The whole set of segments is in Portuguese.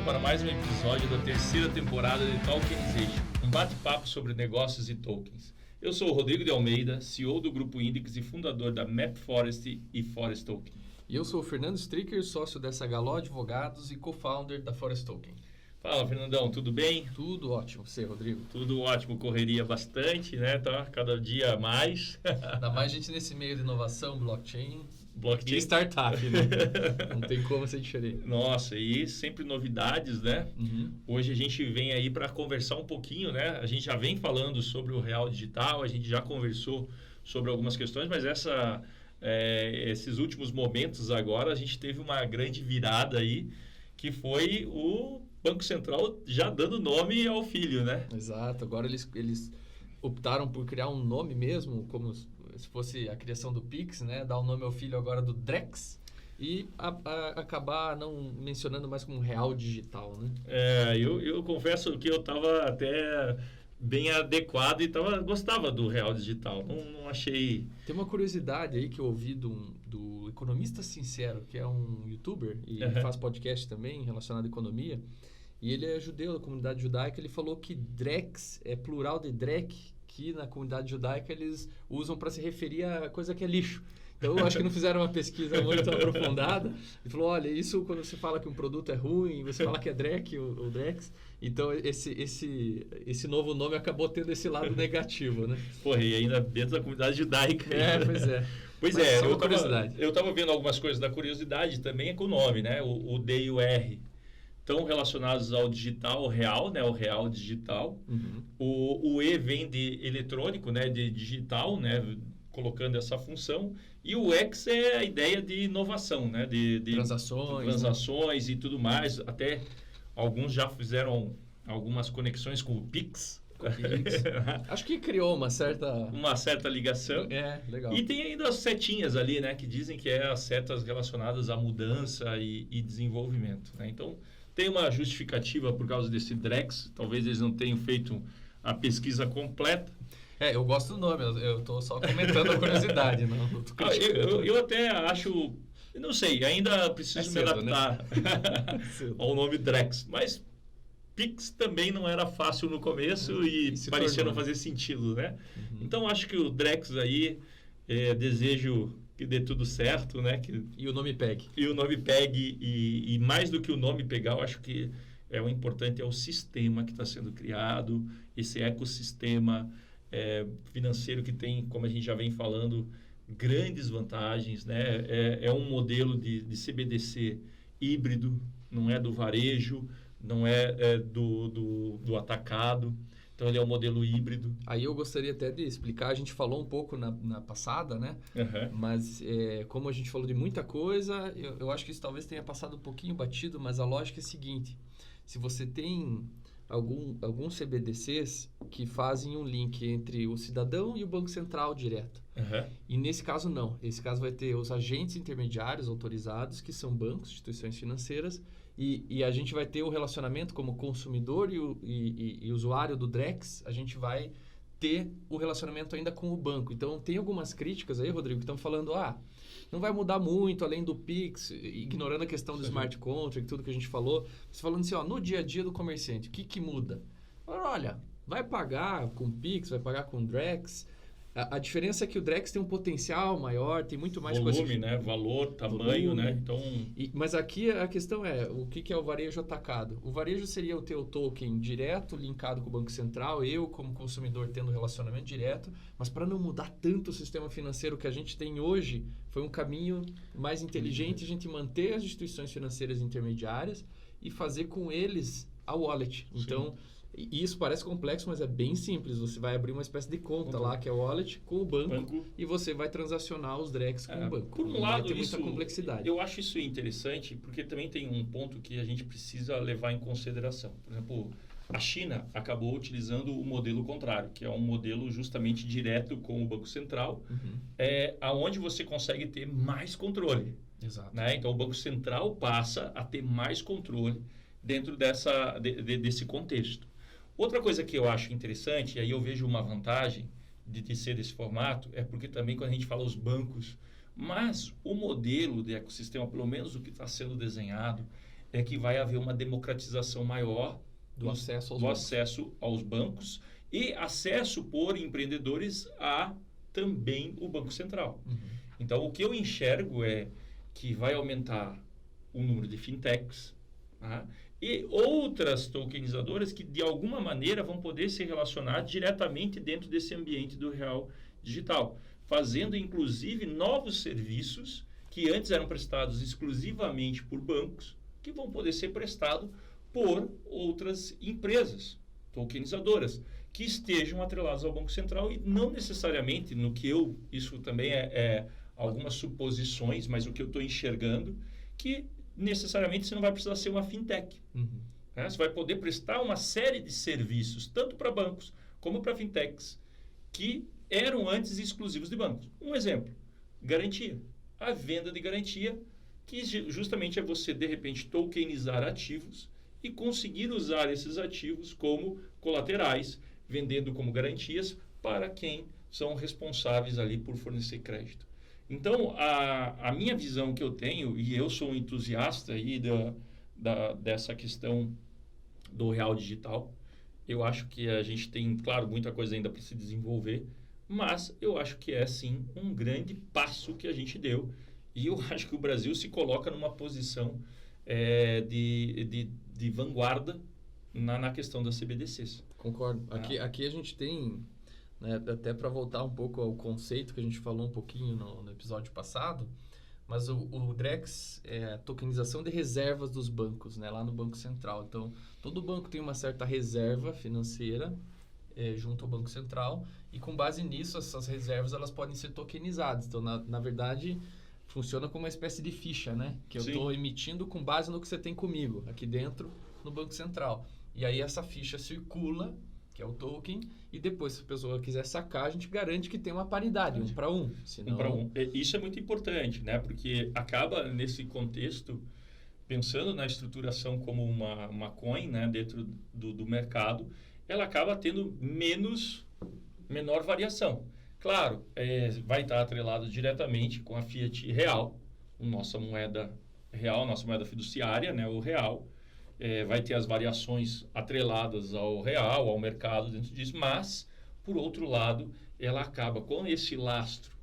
para mais um episódio da terceira temporada de Tokenization, um bate-papo sobre negócios e tokens. Eu sou o Rodrigo de Almeida, CEO do Grupo Index e fundador da MapForest e Forest Token. E eu sou o Fernando Stricker, sócio dessa Galó Advogados e co-founder da Forest Token. Fala, Fernandão, tudo bem? Tudo ótimo. Você, Rodrigo? Tudo ótimo, correria bastante, né? Tá cada dia mais. Ainda mais gente nesse meio de inovação, blockchain Blockchain. e startup, né? Não tem como ser diferente. Nossa, e sempre novidades, né? Uhum. Hoje a gente vem aí para conversar um pouquinho, né? A gente já vem falando sobre o real digital, a gente já conversou sobre algumas questões, mas esses últimos momentos agora a gente teve uma grande virada aí, que foi o Banco Central já dando nome ao filho, né? Exato. Agora eles optaram por criar um nome mesmo, como se fosse a criação do Pix, né? Dar o nome ao filho agora do Drex e acabar não mencionando mais como real digital, né? Eu confesso que eu estava até bem adequado e gostava do real digital. Não achei... Tem uma curiosidade aí que eu ouvi do Economista Sincero, que é um youtuber e faz podcast também relacionado à economia. E ele é judeu, da comunidade judaica. Ele falou que Drex é plural de Drek, que na comunidade judaica eles usam para se referir a coisa que é lixo. Então, eu acho que não fizeram uma pesquisa muito aprofundada. Ele falou, olha, isso quando você fala que um produto é ruim, você fala que é Drek ou Drex. Então, esse novo nome acabou tendo esse lado negativo, né? Porra, e ainda dentro da comunidade judaica. Pois é. Pois Mas é, curiosidade. Eu estava vendo algumas coisas da curiosidade também é com o nome, né? O D e o R. Estão relacionados ao digital, real, né? O real digital. Uhum. O E vem de eletrônico, né? De digital, né? Colocando essa função. E o X é a ideia de inovação, né? De transações, né? E tudo mais. Até alguns já fizeram algumas conexões com o Pix. Acho que criou uma certa ligação. Legal. E tem ainda as setinhas ali, né? Que dizem que é as setas relacionadas à mudança e desenvolvimento, né? Então, tem uma justificativa por causa desse Drex. Talvez eles não tenham feito a pesquisa completa. Eu gosto do nome. Eu estou só comentando a curiosidade. Não tô criticando. Eu até acho... Não sei, ainda preciso me adaptar, né? Ao nome Drex. Mas Pix também não era fácil no começo e parecia não fazer sentido, né? Uhum. Então, acho que o Drex aí, desejo que dê tudo certo, né? E o nome pegue. E o nome pegue, e mais do que o nome pegar, eu acho que o importante é o sistema que está sendo criado, esse ecossistema financeiro que tem, como a gente já vem falando, grandes vantagens, né? É um modelo de CBDC híbrido, não é do varejo, não é do atacado. Então, ele é um modelo híbrido. Aí eu gostaria até de explicar, a gente falou um pouco na passada, né? Uhum. Mas como a gente falou de muita coisa, eu acho que isso talvez tenha passado um pouquinho batido, mas a lógica é a seguinte: se você tem alguns CBDCs que fazem um link entre o cidadão e o Banco Central direto. Uhum. E nesse caso não. Nesse caso vai ter os agentes intermediários autorizados, que são bancos, instituições financeiras, e a gente vai ter o relacionamento como consumidor e usuário do Drex, a gente vai ter o relacionamento ainda com o banco. Então, tem algumas críticas aí, Rodrigo, que estão falando, não vai mudar muito além do Pix, ignorando a questão do smart contract, tudo que a gente falou. Você falando assim, no dia a dia do comerciante, o que muda? Olha, vai pagar com Pix, vai pagar com Drex. A diferença é que o Drex tem um potencial maior, tem muito mais volume, né? Valor, tamanho, né? Então... Mas aqui a questão é, o que é o varejo atacado? O varejo seria o teu token direto, linkado com o Banco Central, eu como consumidor tendo relacionamento direto, mas para não mudar tanto o sistema financeiro que a gente tem hoje, foi um caminho mais inteligente a gente manter as instituições financeiras intermediárias e fazer com eles a wallet. Então... E isso parece complexo, mas é bem simples. Você vai abrir uma espécie de conta lá, que é o wallet, com o banco. E você vai transacionar os Drex com o banco. Por um lado, vai ter muita complexidade. Eu acho isso interessante, porque também tem um ponto que a gente precisa levar em consideração. Por exemplo, a China acabou utilizando o modelo contrário, que é um modelo justamente direto com o Banco Central, aonde você consegue ter mais controle. Exato. Né? Então, o Banco Central passa a ter mais controle dentro desse contexto. Outra coisa que eu acho interessante, e aí eu vejo uma vantagem de ser desse formato, é porque também quando a gente fala os bancos, mas o modelo de ecossistema, pelo menos o que está sendo desenhado, é que vai haver uma democratização maior do acesso aos acesso aos bancos e acesso por empreendedores a também o Banco Central. Então, o que eu enxergo é que vai aumentar o número de fintechs, tá? E outras tokenizadoras que, de alguma maneira, vão poder se relacionar diretamente dentro desse ambiente do real digital, fazendo, inclusive, novos serviços que antes eram prestados exclusivamente por bancos, que vão poder ser prestados por outras empresas tokenizadoras, que estejam atreladas ao Banco Central e não necessariamente isso também é algumas suposições, mas o que eu estou enxergando, que necessariamente você não vai precisar ser uma fintech. Né? Você vai poder prestar uma série de serviços, tanto para bancos como para fintechs, que eram antes exclusivos de bancos. Um exemplo, garantia. A venda de garantia, que justamente é você, de repente, tokenizar ativos e conseguir usar esses ativos como colaterais, vendendo como garantias para quem são responsáveis ali por fornecer crédito. Então, a minha visão que eu tenho, e eu sou um entusiasta aí dessa questão do real digital, eu acho que a gente tem, claro, muita coisa ainda para se desenvolver, mas eu acho que é, sim, um grande passo que a gente deu. E eu acho que o Brasil se coloca numa posição de vanguarda na questão das CBDCs. Concordo. Aqui a gente tem, né, até para voltar um pouco ao conceito que a gente falou um pouquinho no episódio passado, mas o Drex é a tokenização de reservas dos bancos, né, lá no Banco Central. Então, todo banco tem uma certa reserva financeira junto ao Banco Central e com base nisso, essas reservas elas podem ser tokenizadas. Então, na verdade, funciona como uma espécie de ficha, né? Que eu estou emitindo com base no que você tem comigo, aqui dentro no Banco Central. E aí essa ficha circula, que é o token, e depois, se a pessoa quiser sacar, a gente garante que tem uma paridade, 1 para 1. Senão... 1 para 1. Isso é muito importante, né? Porque acaba, nesse contexto, pensando na estruturação como uma coin, né? Dentro do mercado, ela acaba tendo menor variação. Claro, vai estar atrelado diretamente com a Fiat Real, nossa moeda real, nossa moeda fiduciária, né? O real. Vai ter as variações atreladas ao real, ao mercado dentro disso, mas, por outro lado, ela acaba, com esse lastro,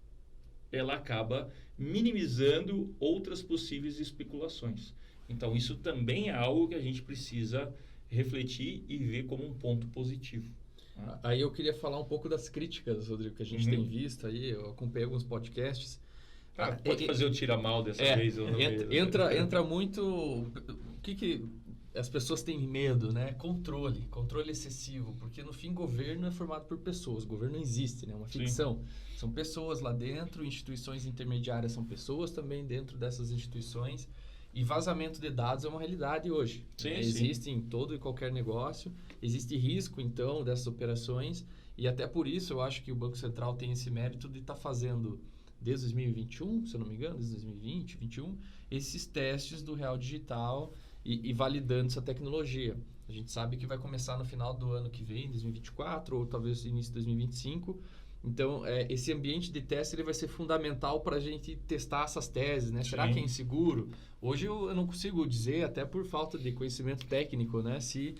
ela acaba minimizando outras possíveis especulações. Então, isso também é algo que a gente precisa refletir e ver como um ponto positivo. Aí eu queria falar um pouco das críticas, Rodrigo, que a gente tem visto aí, eu acompanhei alguns podcasts. Pode fazer o tira-mal dessa vez? Entra muito... O que as pessoas têm medo, né? Controle excessivo, porque no fim governo é formado por pessoas, governo não existe, né? É uma ficção. São pessoas lá dentro, instituições intermediárias são pessoas também dentro dessas instituições, e vazamento de dados é uma realidade hoje. Existe em todo e qualquer negócio, existe risco então dessas operações, e até por isso eu acho que o Banco Central tem esse mérito de estar fazendo, desde 2021, se eu não me engano, desde 2020, 2021, esses testes do real digital e validando essa tecnologia. A gente sabe que vai começar no final do ano que vem, 2024, ou talvez início de 2025. Então, esse ambiente de teste ele vai ser fundamental para a gente testar essas teses, né? Será que é inseguro? Hoje eu não consigo dizer, até por falta de conhecimento técnico, né? Se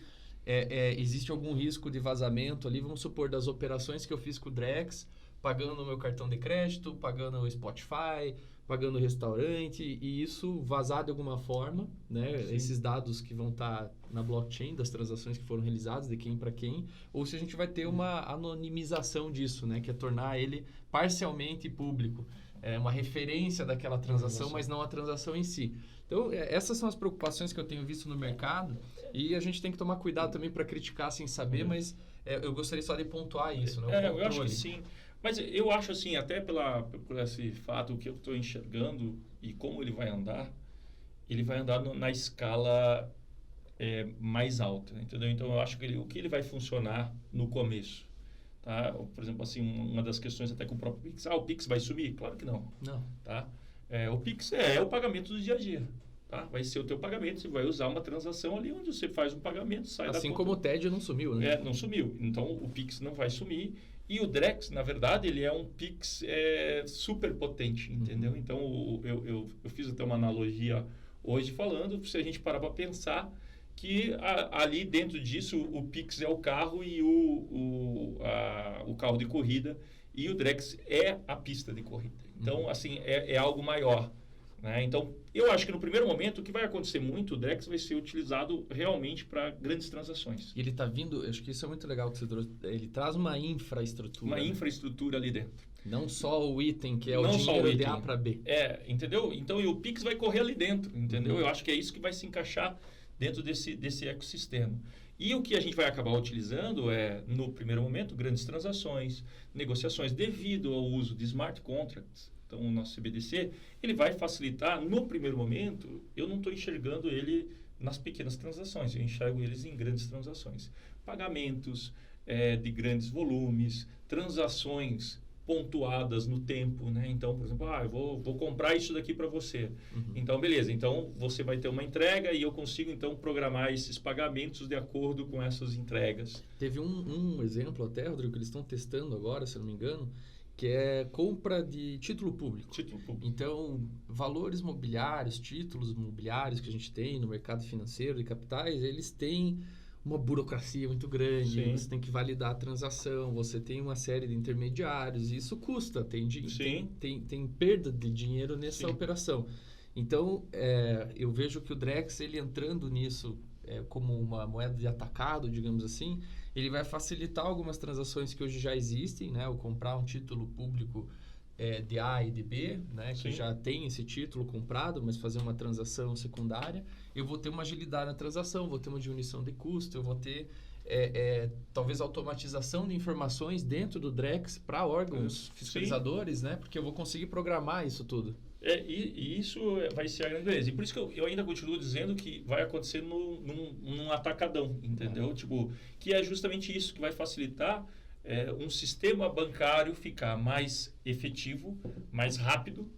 existe algum risco de vazamento ali, vamos supor, das operações que eu fiz com o Drex, pagando o meu cartão de crédito, pagando o Spotify, pagando o restaurante, e isso vazar de alguma forma, né? Esses dados que vão estar na blockchain das transações que foram realizadas, de quem para quem, ou se a gente vai ter uma anonimização disso, né? Que é tornar ele parcialmente público. Uma referência daquela transação, mas não a transação em si. Então, essas são as preocupações que eu tenho visto no mercado, e a gente tem que tomar cuidado também para criticar sem saber, mas eu gostaria só de pontuar isso, né? Eu acho que sim. Mas eu acho assim, até por esse fato que eu estou enxergando e como ele vai andar na escala mais alta, entendeu? Então, eu acho que o que ele vai funcionar no começo, tá? Por exemplo, assim, uma das questões até com o próprio Pix, o Pix vai sumir? Claro que não. Não. Tá? O Pix é o pagamento do dia a dia. Tá? Vai ser o teu pagamento, você vai usar uma transação ali onde você faz um pagamento, sai da conta. Assim como o TED não sumiu, né? Não sumiu. Então, o Pix não vai sumir. E o Drex, na verdade, ele é um Pix super potente, entendeu? Então, eu fiz até uma analogia hoje falando, se a gente parar para pensar, que ali dentro disso o Pix é o carro e o carro de corrida e o Drex é a pista de corrida. Então, assim, é algo maior. Né? Então, eu acho que no primeiro momento o que vai acontecer muito, o Drex vai ser utilizado realmente para grandes transações. E ele está vindo, acho que isso é muito legal que você trouxe, ele traz uma infraestrutura. Uma infraestrutura ali dentro. Não só o item, que é o dinheiro de A para B. Entendeu? Então, e o Pix vai correr ali dentro, entendeu? Eu acho que é isso que vai se encaixar dentro desse ecossistema. E o que a gente vai acabar utilizando no primeiro momento, grandes transações, negociações devido ao uso de smart contracts. Então, o nosso CBDC, ele vai facilitar, no primeiro momento, eu não estou enxergando ele nas pequenas transações, eu enxergo eles em grandes transações. Pagamentos de grandes volumes, transações pontuadas no tempo, né? Então, por exemplo, eu vou comprar isso daqui para você. Então, beleza. Então, você vai ter uma entrega e eu consigo, então, programar esses pagamentos de acordo com essas entregas. Teve um exemplo até, Rodrigo, que eles estão testando agora, se eu não me engano, que é compra de título público. Título público. Então, valores mobiliários, títulos mobiliários que a gente tem no mercado financeiro de capitais, eles têm uma burocracia muito grande, Sim. Você tem que validar a transação, você tem uma série de intermediários, e isso custa, tem perda de dinheiro nessa operação. Então, eu vejo que o Drex, ele entrando nisso como uma moeda de atacado, digamos assim, ele vai facilitar algumas transações que hoje já existem, né? Eu comprar um título público de A e de B, né? Que já tem esse título comprado, mas fazer uma transação secundária, eu vou ter uma agilidade na transação, vou ter uma diminuição de custo, eu vou ter talvez automatização de informações dentro do Drex para órgãos fiscalizadores, né? Porque eu vou conseguir programar isso tudo. E isso vai ser a grande beleza. E por isso que eu ainda continuo dizendo que vai acontecer num atacadão, entendeu? Tipo, que é justamente isso que vai facilitar um sistema bancário ficar mais efetivo, mais rápido,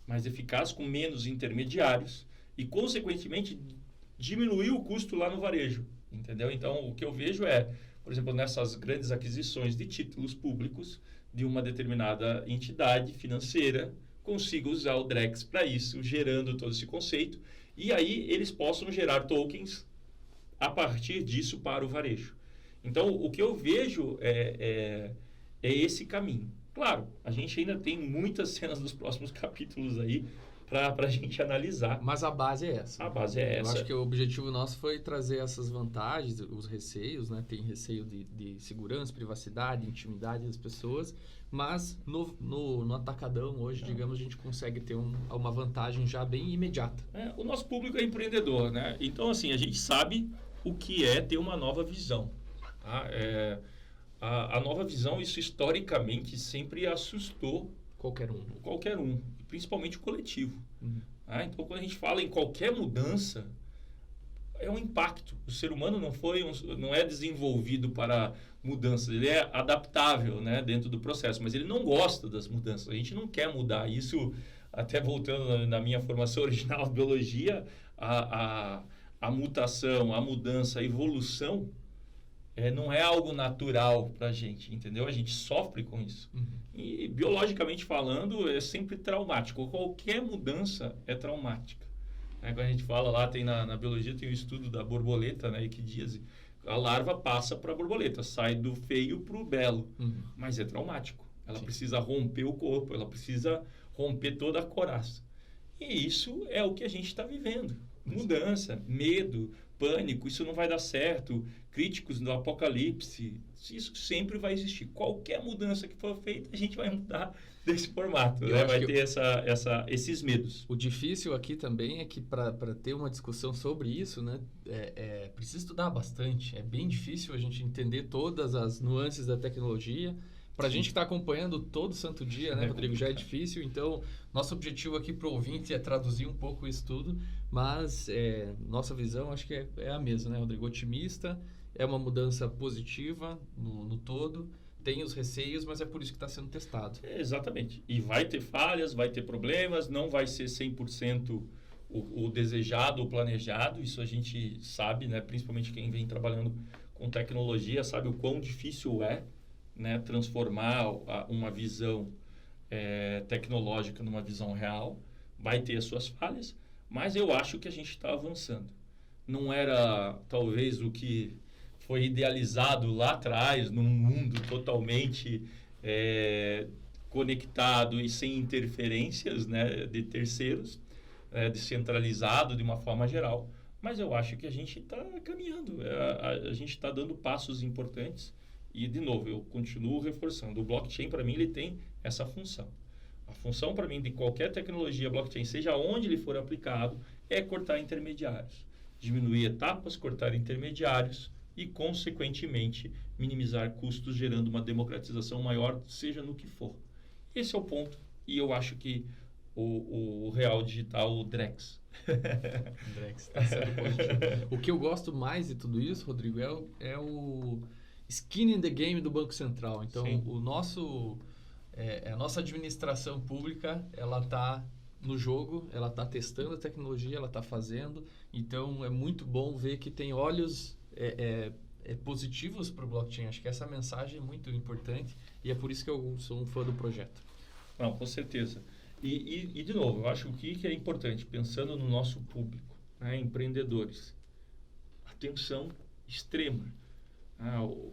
mais eficaz, com menos intermediários e, consequentemente, diminuir o custo lá no varejo, entendeu? Então, o que eu vejo por exemplo, nessas grandes aquisições de títulos públicos de uma determinada entidade financeira, consiga usar o Drex para isso, gerando todo esse conceito, e aí eles possam gerar tokens a partir disso para o varejo. Então, o que eu vejo é esse caminho. Claro, a gente ainda tem muitas cenas dos próximos capítulos aí para a gente analisar. Mas a base é essa. A base é essa. Eu acho que o objetivo nosso foi trazer essas vantagens, os receios, né? Tem receio de segurança, privacidade, intimidade das pessoas, mas no atacadão hoje, digamos, a gente consegue ter uma vantagem já bem imediata. O nosso público é empreendedor, né? Então, assim, a gente sabe o que é ter uma nova visão. Tá? A nova visão, isso historicamente sempre assustou qualquer um, principalmente o coletivo. Então, quando a gente fala em qualquer mudança, é um impacto. O ser humano não é desenvolvido para mudanças, ele é adaptável, né, dentro do processo, mas ele não gosta das mudanças. A gente não quer mudar. Isso, até voltando na minha formação original de biologia, a mutação, a mudança, a evolução não é algo natural para a gente, entendeu? A gente sofre com isso. E, biologicamente falando, é sempre traumático. Qualquer mudança é traumática. Quando a gente fala lá, tem na biologia, tem o estudo da borboleta, né, que diz a larva passa para a borboleta, sai do feio para o belo, mas é traumático. Ela precisa romper o corpo, ela precisa romper toda a coraça. E isso é o que a gente está vivendo. Mudança, medo, pânico, isso não vai dar certo, críticos do apocalipse, isso sempre vai existir. Qualquer mudança que for feita, a gente vai mudar desse formato, né? Vai ter esses medos. O difícil aqui também é que para ter uma discussão sobre isso, né, precisa estudar bastante. É bem difícil a gente entender todas as nuances da tecnologia. Para a gente que está acompanhando todo santo dia, né, Rodrigo, já é difícil. Então, nosso objetivo aqui para o ouvinte é traduzir um pouco isso tudo, mas nossa visão acho que é a mesma, né, Rodrigo? Otimista, é uma mudança positiva no todo, tem os receios, mas é por isso que está sendo testado. Exatamente. E vai ter falhas, vai ter problemas, não vai ser 100% o desejado, o planejado, isso a gente sabe, né, principalmente quem vem trabalhando com tecnologia, sabe o quão difícil né, transformar uma visão tecnológica numa visão real. Vai ter as suas falhas, Mas eu acho que a gente está avançando. Não era, talvez, o que foi idealizado lá atrás, num mundo totalmente conectado e sem interferências, né, de terceiros, descentralizado de uma forma geral. Mas eu acho que a gente está caminhando, a gente está dando passos importantes. E, de novo, eu continuo reforçando. O blockchain, para mim, ele tem essa função. A função, para mim, de qualquer tecnologia blockchain, seja onde ele for aplicado, é cortar intermediários. Diminuir etapas, cortar intermediários e, consequentemente, minimizar custos, gerando uma democratização maior, seja no que for. Esse é o ponto. E eu acho que o real digital, o Drex. Drex, tá sendo positivo. O que eu gosto mais de tudo isso, Rodrigo, é o skin in the game do Banco Central. Então, a nossa administração pública, ela está no jogo, ela está testando a tecnologia, ela está fazendo. Então, é muito bom ver que tem olhos positivos para o blockchain. Acho que essa mensagem é muito importante e é por isso que eu sou um fã do projeto. Não, com certeza. E de novo, eu acho que é importante, pensando no nosso público, né, empreendedores, atenção extrema.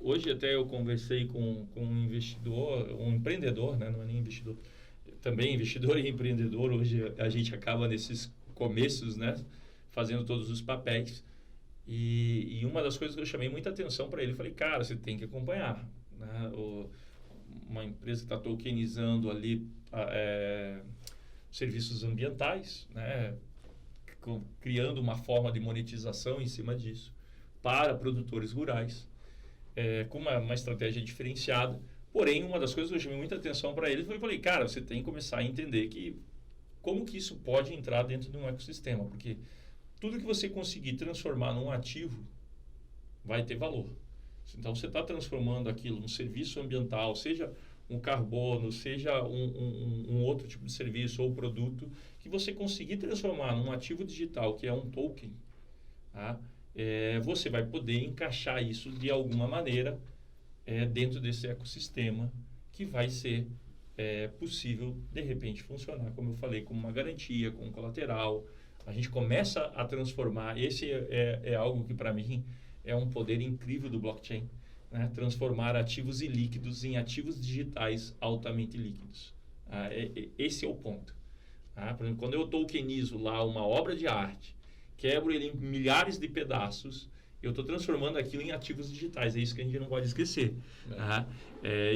Hoje até eu conversei com um investidor, um empreendedor, né, não é nem investidor, também investidor e empreendedor. Hoje a gente acaba nesses começos, né, fazendo todos os papéis. E uma das coisas que eu chamei muita atenção para ele, falei, cara, você tem que acompanhar, né, uma empresa que está tokenizando ali serviços ambientais, né, criando uma forma de monetização em cima disso para produtores rurais, com uma estratégia diferenciada. Porém, uma das coisas que eu chamei muita atenção para ele foi, falei, cara, você tem que começar a entender como que isso pode entrar dentro de um ecossistema, porque tudo que você conseguir transformar num ativo vai ter valor. Então, você está transformando aquilo num serviço ambiental, seja um carbono, seja um outro tipo de serviço ou produto, que você conseguir transformar num ativo digital, que é um token, tá? Você vai poder encaixar isso de alguma maneira dentro desse ecossistema, que vai ser possível, de repente, funcionar, como eu falei, como uma garantia, como colateral. A gente começa a transformar, esse é algo que, para mim, é um poder incrível do blockchain, né? Transformar ativos ilíquidos em ativos digitais altamente líquidos. Esse é o ponto. Por exemplo, quando eu tokenizo lá uma obra de arte, quebro ele em milhares de pedaços, eu estou transformando aquilo em ativos digitais. É isso que a gente não pode esquecer.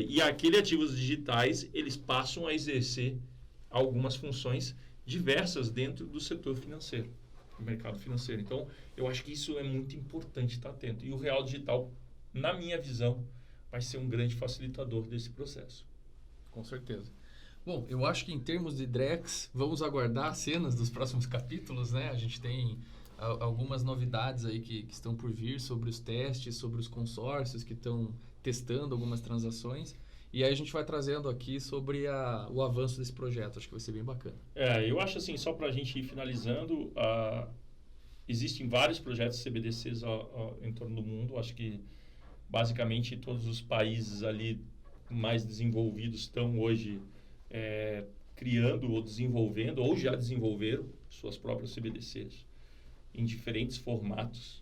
E aqueles ativos digitais, eles passam a exercer algumas funções diversas dentro do setor financeiro, do mercado financeiro. Então, eu acho que isso é muito importante estar atento. E o real digital, na minha visão, vai ser um grande facilitador desse processo. Com certeza. Bom, eu acho que em termos de Drex, vamos aguardar as cenas dos próximos capítulos, né? A gente tem algumas novidades aí que estão por vir sobre os testes, sobre os consórcios que estão testando algumas transações. E aí a gente vai trazendo aqui sobre o avanço desse projeto. Acho que vai ser bem bacana. Eu acho assim, só para a gente ir finalizando, existem vários projetos CBDCs em torno do mundo. Acho que basicamente todos os países ali mais desenvolvidos estão hoje criando ou desenvolvendo, ou já desenvolveram suas próprias CBDCs em diferentes formatos.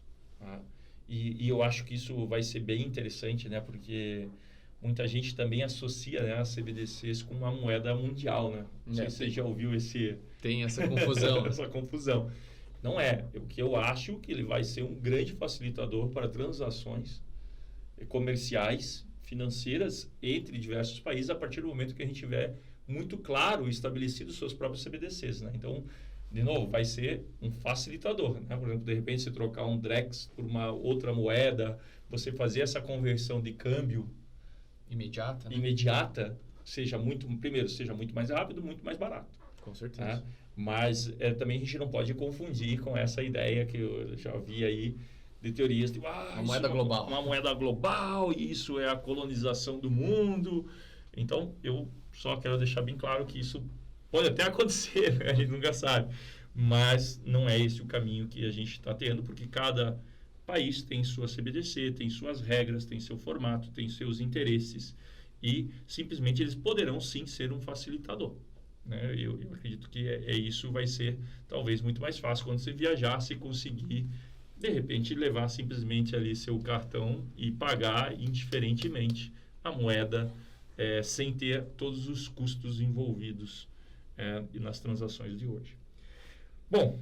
E eu acho que isso vai ser bem interessante, né? Porque muita gente também associa, né, as CBDCs com uma moeda mundial, né? Não sei se você já ouviu Tem essa confusão. essa confusão. Não é. O que eu acho que ele vai ser um grande facilitador para transações comerciais, financeiras entre diversos países, a partir do momento que a gente tiver muito claro e estabelecido os seus próprios CBDCs, né? Então, de novo, vai ser um facilitador, né? Por exemplo, de repente, você trocar um Drex por uma outra moeda, você fazer essa conversão de câmbio imediata, né? seja muito mais rápido, muito mais barato. Com certeza. Mas também a gente não pode confundir com essa ideia que eu já vi aí de teorias de uma moeda global. Uma moeda global, isso é a colonização do mundo. Então, eu só quero deixar bem claro que isso pode até acontecer, né? A gente nunca sabe. Mas não é esse o caminho que a gente está tendo, porque cada país tem sua CBDC, tem suas regras, tem seu formato, tem seus interesses e simplesmente eles poderão sim ser um facilitador. né? Eu acredito que isso vai ser talvez muito mais fácil quando você viajar, se conseguir, de repente, levar simplesmente ali seu cartão e pagar indiferentemente a moeda, sem ter todos os custos envolvidos nas transações de hoje. Bom,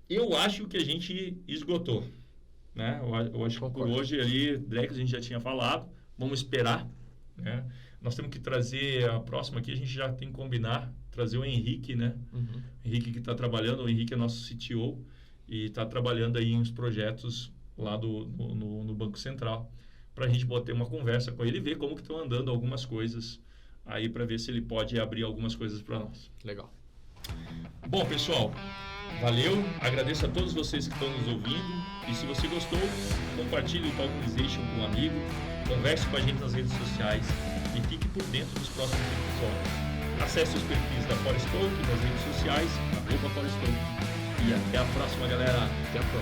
eu acho que a gente esgotou, né? Eu acho que por hoje ali, Drex, a gente já tinha falado, vamos esperar, né? Nós temos que trazer a próxima aqui, a gente já tem que combinar, trazer o Henrique, né? Uhum. Henrique que está trabalhando, o Henrique é nosso CTO e está trabalhando aí em uns projetos lá no Banco Central, para a gente ter uma conversa com ele e ver como que estão andando algumas coisas aí, para ver se ele pode abrir algumas coisas para nós. Legal. Bom, pessoal, valeu, agradeço a todos vocês que estão nos ouvindo e se você gostou, compartilhe o Talkization com um amigo, converse com a gente nas redes sociais e fique por dentro dos próximos episódios. Acesse os perfis da Forestalk nas redes sociais, @Forestalk. E até a próxima, galera. Até a próxima.